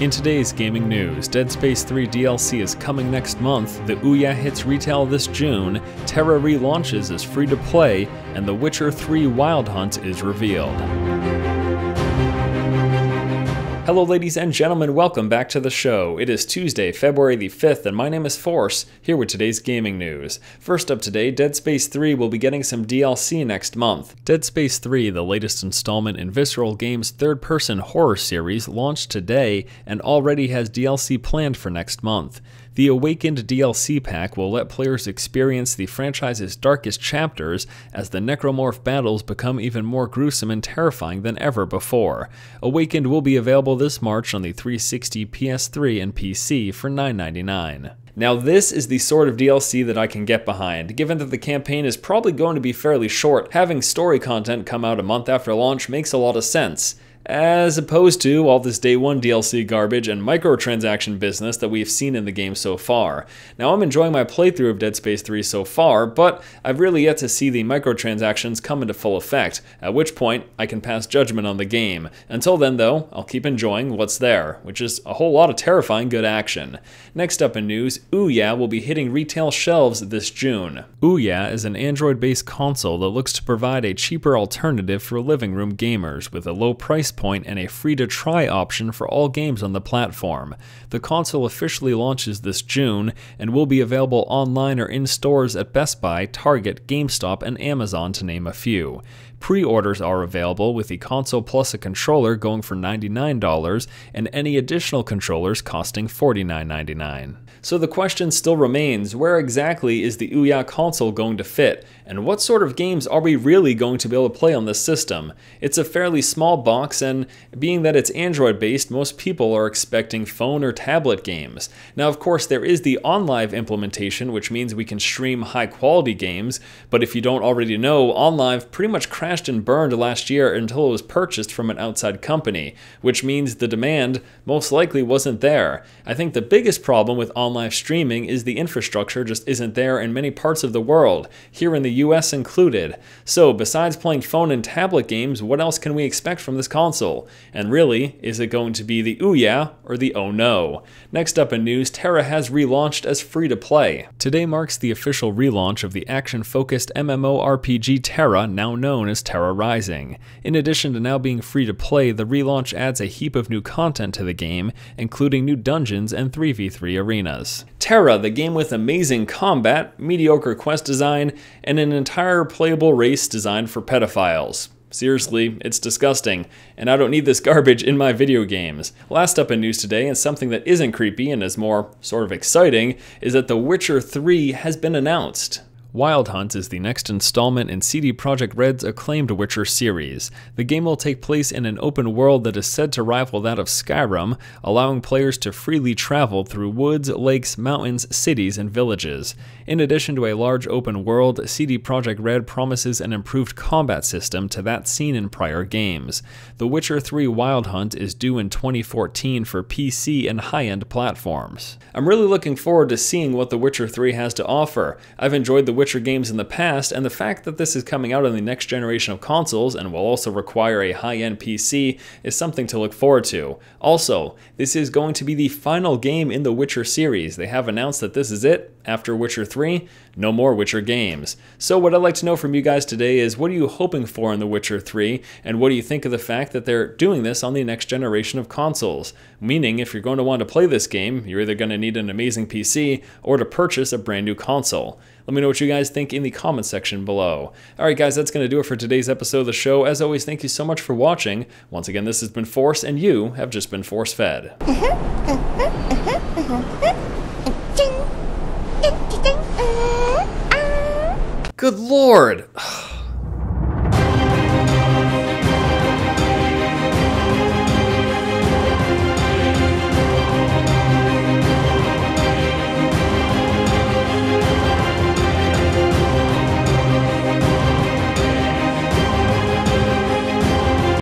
In today's gaming news, Dead Space 3 DLC is coming next month, the Ouya hits retail this June, Tera relaunches as free-to-play, and The Witcher 3 Wild Hunt is revealed. Hello ladies and gentlemen, welcome back to the show. It is Tuesday, February the 5th, and my name is Force, here with today's gaming news. First up today, Dead Space 3 will be getting some DLC next month. Dead Space 3, the latest installment in Visceral Games' third-person horror series, launched today and already has DLC planned for next month. The Awakened DLC pack will let players experience the franchise's darkest chapters as the necromorph battles become even more gruesome and terrifying than ever before. Awakened will be available this March on the 360, PS3, and PC for $9.99. Now this is the sort of DLC that I can get behind. Given that the campaign is probably going to be fairly short, having story content come out a month after launch makes a lot of sense, as opposed to all this day one DLC garbage and microtransaction business that we've seen in the game so far. Now I'm enjoying my playthrough of Dead Space 3 so far, but I've really yet to see the microtransactions come into full effect, at which point I can pass judgment on the game. Until then though, I'll keep enjoying what's there, which is a whole lot of terrifying good action. Next up in news, Ouya will be hitting retail shelves this June. Ouya is an Android-based console that looks to provide a cheaper alternative for living room gamers with a low price point and a free-to-try option for all games on the platform. The console officially launches this June and will be available online or in stores at Best Buy, Target, GameStop, and Amazon to name a few. Pre-orders are available with the console plus a controller going for $99 and any additional controllers costing $49.99. So the question still remains, where exactly is the Ouya console going to fit? And what sort of games are we really going to be able to play on this system? It's a fairly small box, and being that it's Android-based, most people are expecting phone or tablet games. Now of course there is the OnLive implementation, which means we can stream high-quality games, but if you don't already know, OnLive pretty much crashed and burned last year until it was purchased from an outside company, which means the demand most likely wasn't there. I think the biggest problem with OnLive streaming is the infrastructure just isn't there in many parts of the world, here in the US included. So besides playing phone and tablet games, what else can we expect from this console? And really, is it going to be the Ouya or the oh no? Next up in news, Tera has relaunched as free-to-play. Today marks the official relaunch of the action-focused MMORPG Tera, now known as Tera Rising. In addition to now being free-to-play, the relaunch adds a heap of new content to the game, including new dungeons and 3v3 arenas. Tera, the game with amazing combat, mediocre quest design, and an entire playable race designed for pedophiles. Seriously, it's disgusting, and I don't need this garbage in my video games. Last up in news today, and something that isn't creepy and is more sort of exciting, is that The Witcher 3 has been announced. Wild Hunt is the next installment in CD Projekt Red's acclaimed Witcher series. The game will take place in an open world that is said to rival that of Skyrim, allowing players to freely travel through woods, lakes, mountains, cities, and villages. In addition to a large open world, CD Projekt Red promises an improved combat system to that seen in prior games. The Witcher 3 Wild Hunt is due in 2014 for PC and high-end platforms. I'm really looking forward to seeing what The Witcher 3 has to offer. I've enjoyed the Witcher games in the past, and the fact that this is coming out on the next generation of consoles and will also require a high-end PC is something to look forward to. Also, this is going to be the final game in the Witcher series. They have announced that this is it. After Witcher 3, no more Witcher games. So what I'd like to know from you guys today is, what are you hoping for in The Witcher 3, and what do you think of the fact that they're doing this on the next generation of consoles? Meaning, if you're going to want to play this game, you're either going to need an amazing PC or to purchase a brand new console. Let me know what you guys think in the comment section below. Alright guys, that's going to do it for today's episode of the show. As always, thank you so much for watching. Once again, this has been Force, and you have just been force-fed. Good lord!